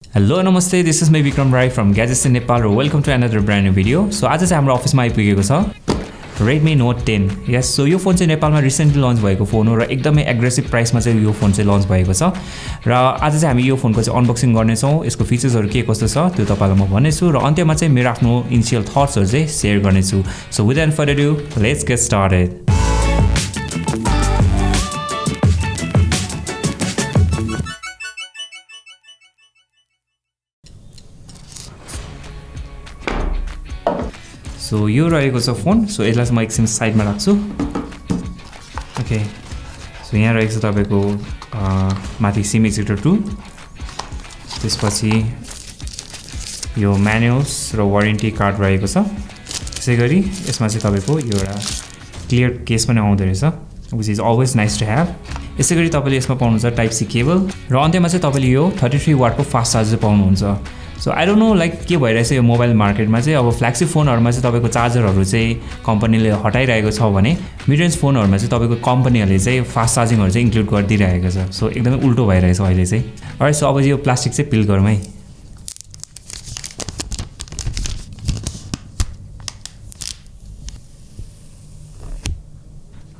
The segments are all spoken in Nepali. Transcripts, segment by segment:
Hello, Namaste. This is me Vikram Rai from Gadgets in Nepal. Welcome to another brand new video. So आज चाहिँ हाम्रो अफिसमा आइपुगेको छ Redmi Note 10. Yes, so यो फोन चाहिँ नेपालमा रिसेन्टली लन्च भएको फोन हो र एकदमै एग्रेसिभ प्राइसमा चाहिँ यो फोन चाहिँ लन्च भएको छ र आज चाहिँ हामी यो फोनको चाहिँ अनबक्सिङ गर्ने छौं. यसको फीचर्सहरु के कस्तो छ त्यो तपाईलाई म भन्नेछु र अन्त्यमा चाहिँ मेरो आफ्नो इनिशियल थट्सहरु चाहिँ शेयर गर्नेछु. So without further ado, let's get started. So यो रहेको छ फोन. So यसलाई चाहिँ म एकछिन साइडमा राख्छु. ओके. So यहाँ रहेको छ तपाईको माथि सिम एक्जिक्युटर 2. त्यसपछि यो म्यानुअल्स र वारेन्टी कार्ड रहेको छ. त्यसैगरी यसमा चाहिँ तपाईको एउटा क्लियर केस पनि आउँदै रहेछ, which is always nice to have. यसैगरी तपाईले यसमा पाउनुहुन्छ टाइप सी केबल र अन्त्यमा चाहिँ तपाईले यो 33 वाटको फास्ट चार्जर पाउनुहुन्छ. So I don't know like के भइरहेछ यो मोबाइल मार्केटमा चाहिँ अब फ्ल्यागशिप फोनहरुमा चाहिँ तपाईको चार्जरहरु चाहिँ कम्पनीले हटाइरहेको छ भने मिड रेन्ज फोनहरुमा चाहिँ तपाईको कम्पनीहरुले चाहिँ फास्ट चार्जिङहरु चाहिँ इन्क्लुड गरिदिरहेको छ. सो एकदमै उल्टो भइरहेछ अहिले चाहिँ. अलराइट, सो अब यो प्लास्टिक चाहिँ पिल गरौँ है.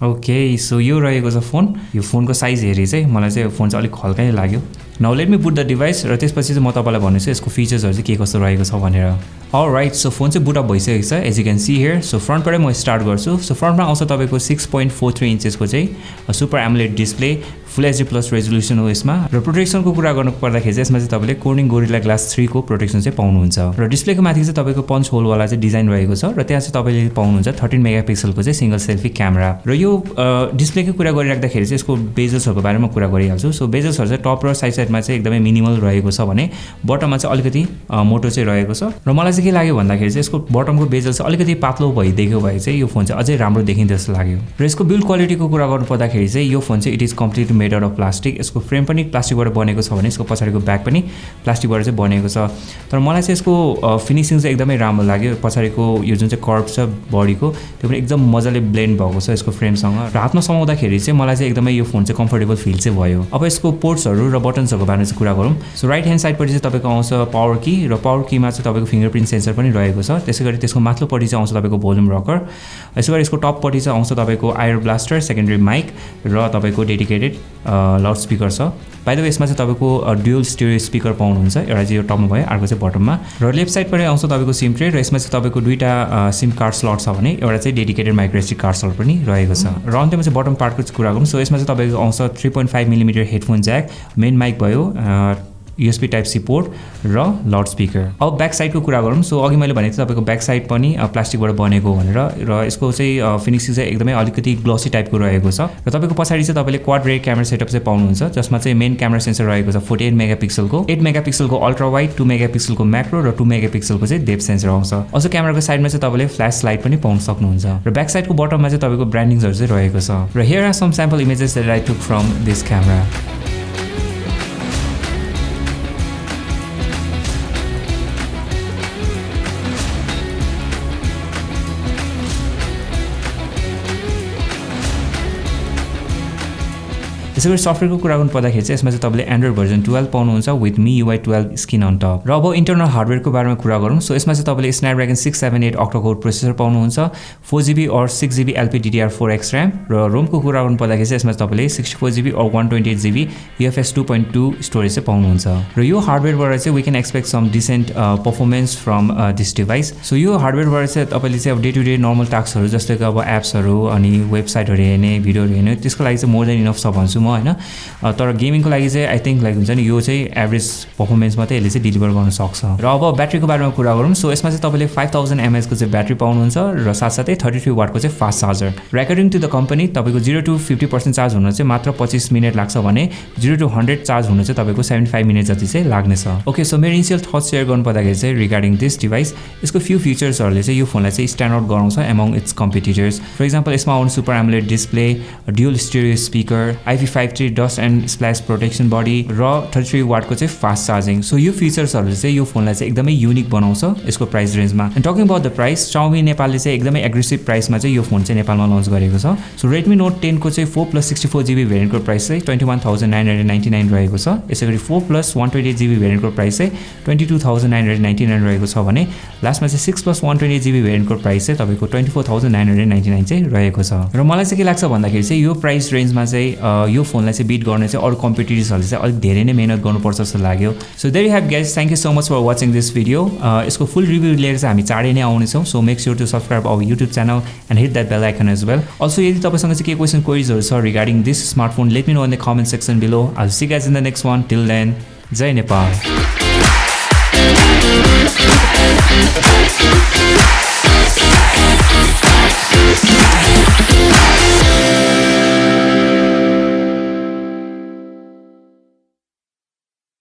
ओके, सो यो रहेको छ फोन. यो फोनको साइज हेरी चाहिँ मलाई चाहिँ यो फोन चाहिँ अलिक हल्का नै लाग्यो. Now let me put the device र त्यसपछि चाहिँ म तपाईलाई भन्नेछु यसको फीचर्सहरु चाहिँ के कस्तो रहेको छ भनेर. अलराइट, सो फोन चाहिँ बुट अप भइसकेको छ as you can see here. So फ्रन्टबाटै म स्टार्ट गर्छु. सो फ्रन्टमा आउँछ तपाईको 6.43 इन्चेसको चाहिँ सुपर एमोलेड डिस्प्ले, फुल एचडी प्लस रेजोल्युसन हो यसमा. र प्रोटेक्सनको कुरा गर्नु पर्दाखेरि चाहिँ यसमा चाहिँ तपाईले कोर्निङ गोरिल्ला ग्लास 3 को प्रोटेक्सन चाहिँ पाउनुहुन्छ. र डिस्प्लेको माथि चाहिँ तपाईको पञ्च होल वाला चाहिँ डिजाइन रहेको छ र त्यहाँ चाहिँ तपाईले पाउनुहुन्छ 13 मेगापिक्सलको चाहिँ सिंगल सेल्फी क्यामेरा. र यो डिस्प्लेको कुरा गरिराख्दाखेरि चाहिँ यसको बेजल्सहरुको बारेमा कुरा गरिहाल्छु. सो बेजल्सहरु चाहिँ टप र साइड साइडमा चाहिँ एकदमै मिनिमल रहेको छ भने बटममा चाहिँ अलिकति मोटो चाहिँ रहेको छ. र मलाई चाहिँ के लाग्यो भन्दाखेरि चाहिँ यसको बटमको बेजल चाहिँ अलिकति पातलो भइदिएको भए चाहिँ यो फोन चाहिँ अझै राम्रो देखिन्छ जस्तो लाग्यो. र यसको बिल्ड क्वालिटीको कुरा गर्नु पर्दाखेरि चाहिँ यो फोन चाहिँ it is completely made out of plastic. यसको फ्रेम पनि प्लास्टिकबाट बनेको छ भने यसको पछाडिको ब्याक पनि प्लास्टिकबाट चाहिँ बनेको छ. तर मलाई चाहिँ यसको फिनिशिङ चाहिँ एकदमै राम्रो लाग्यो. पछाडिको यो जुन चाहिँ कर्भ छ बडीको त्यो पनि एकदम मजाले ब्लेन्ड भएको छ यसको फ्रेमसँग. र हातमा समाउँदाखेरि चाहिँ मलाई चाहिँ एकदमै यो फोन चाहिँ कम्फर्टेबल फिल चाहिँ भयो. अब यसको पोर्ट्सहरु र बटन्सहरुको बारेमा चाहिँ कुरा गरौँ. सो राइट ह्यान्ड साइडपटि चाहिँ तपाईको आउँछ पावर की र पावर कीमा चाहिँ तपाईको फिंगरप्रिन्ट सेन्सर पनि रहेको छ. त्यसैगरी त्यसको माथिल्लोपटि चाहिँ आउँछ तपाईको भोल्युम रकर. यसैगरी यसको टपपटि चाहिँ आउँछ तपाईको आयर ब्लास्टर, सेकेन्डरी माइक र तपाईको डेडिकेटेड लाउड स्पिकर छ. बाइ द वे यसमा चाहिँ तपाईको ड्युअल स्टेरियो स्पिकर पाउनुहुन्छ. एउटा चाहिँ यो टपमा भयो, अर्को चाहिँ बटममा. र लेफ्ट साइडपटि आउँछ तपाईको सिम ट्रे र यसमा चाहिँ तपाईको दुईटा सिम कार्ड स्लट छ भने एउटा चाहिँ dedicated micro SD card slot पनि रहेको छ. र अन्त्यमा चाहिँ बटम पार्टको कुरा गरौँ. सो यसमा चाहिँ तपाईको आउँछ 3.5 millimetre headphone jack, main mic भयो, USB टाइप सी पोर्ट र लाउड स्पिकर. अब ब्याक साइडको कुरा गरौँ. सो अघि मैले भनेको थिएँ तपाईको ब्याक साइड पनि प्लास्टिकबाट बनेको भनेर र यसको चाहिँ फिनिशिङ चाहिँ एकदमै अलिकति ग्लोसी टाइपको रहेको छ. र तपाईको पछाडी चाहिँ तपाईले क्वाड रे क्यामेरा सेटअप चाहिँ पाउनुहुन्छ जसमा चाहिँ मेन क्यामेरा सेन्सर रहेको छ 48 मेगापिक्सलको, 8 मेगापिक्सलको अल्ट्रा वाइड, 2 मेगापिक्सलको म्याक्रो र 2 मेगापिक्सलको चाहिँ डेप्थ सेन्सर आउँछ. अझ क्यामेराको साइडमा चाहिँ तपाईले फ्ल्यास लाइट पनि पाउन सक्नुहुन्छ. र ब्याक साइडको बटममा चाहिँ तपाईको ब्रान्डिङ्सहरु चाहिँ रहेको छ. र here are some sample images that I took from this camera. त्यसैगरी सफ्टवेयरको कुरा गर्नु पर्दाखेरि चाहिँ यसमा चाहिँ तपाईले एन्ड्रोइड भर्जन 12 पाउनुहुन्छ with MIUI 12 skin on top. र अब इन्टरनल हार्डवेयरको बारेमा कुरा गरौँ. सो यसमा चाहिँ तपाईले स्न्यापड्रागन 678 octa कोर प्रोसेसर पाउनुहुन्छ, 4GB or 6GB LPDDR4X RAM. र रोमको कुरा गर्नु पर्दाखेरि चाहिँ यसमा तपाईले 64GB or 128GB UFS 2.2 storage चाहिँ पाउनुहुन्छ. र यो हार्डवेयरबाट चाहिँ we can expect some decent performance from this device. So यो हार्डवेयरबाट चाहिँ तपाईले चाहिँ अब डे टु डे नर्मल टास्कहरु जस्तै कि अब एप्सहरु अनि वेबसाइटहरु हेर्ने, भिडियोहरु हेर्ने त्यसको लागि चाहिँ मोर देन इनफ छ भन्छु म हैन. तर गेमिङको लागि चाहिँ आई थिंक लाइक हुन्छ नि यो चाहिँ एभरेज परफर्मेन्स मात्रै यसले चाहिँ डिलिभर गर्न सक्छ. र अब ब्याट्रीको बारेमा कुरा गरौँ. सो यसमा चाहिँ तपाईले 5000 mAh को चाहिँ ब्याट्री पाउनुहुन्छ र साथसाथै 33 वाटको चाहिँ फास्ट चार्जर. र अकर्डिङ टु द कम्पनी तपाईको 0 to 50% चार्ज हुन चाहिँ मात्र 25 मिनेट लाग्छ भने 0 to 100 चार्ज हुन चाहिँ तपाईको 75 मिनेट जति चाहिँ लाग्नेछ. ओके, सो मेरो इनिशियल थट्स शेयर गर्नु पर्दाखेरि चाहिँ रिगार्डिङ दिस डिभाइस यसको फ्यु फिचर्सहरुले चाहिँ यो फोनलाई चाहिँ स्ट्यान्ड आउट गराउँछ among its competitors. For example यसमा आउने super AMOLED display, dual stereo speaker, IP5 IP53 dust and splash protection body र 33 वाटको चाहिँ फास्ट चार्जिङ। सो यो फिचर्सहरूले चाहिँ यो फोनलाई चाहिँ एकदमै युनिक बनाउँछ यसको प्राइस रेन्जमा। And talking about the price, Xiaomi नेपालले चाहिँ एकदमै एग्रेसिभ प्राइसमा चाहिँ यो फोन चाहिँ नेपालमा लन्च गरेको छ। सो Redmi Note 10 को चाहिँ 4+64GB भेरिएन्टको प्राइस चाहिँ 21,999 रहेको छ। यसैगरी 4+128GB भेरिएन्टको प्राइस चाहिँ 22,999 रहेको छ भने लास्टमा चाहिँ 6+128GB भेरिएन्टको प्राइस चाहिँ तपाईँको 24,999 चाहिँ रहेको छ। र मलाई चाहिँ के लाग्छ भन्दाखेरि चाहिँ यो प्राइस रेन्जमा चाहिँ यो फोनलाई चाहिँ बिट गर्ने चाहिँ अरू कम्पिटिटर्सहरूले चाहिँ अलिक धेरै नै मेहनत गर्नुपर्छ जस्तो लाग्यो। So there you have guys, thank you so much for watching this video. यसको फुल रिभ्यू लिएर चाहिँ हामी चाँडै नै आउनेछौँ। So make sure to subscribe our YouTube channel and hit that bell icon as well. Also यदि तपाईँसँग चाहिँ के क्वेसन क्वेरिजहरू छ regarding this smartphone, let me know in the comment section below. I will see you guys in the next one. Till then, Jay Nepal.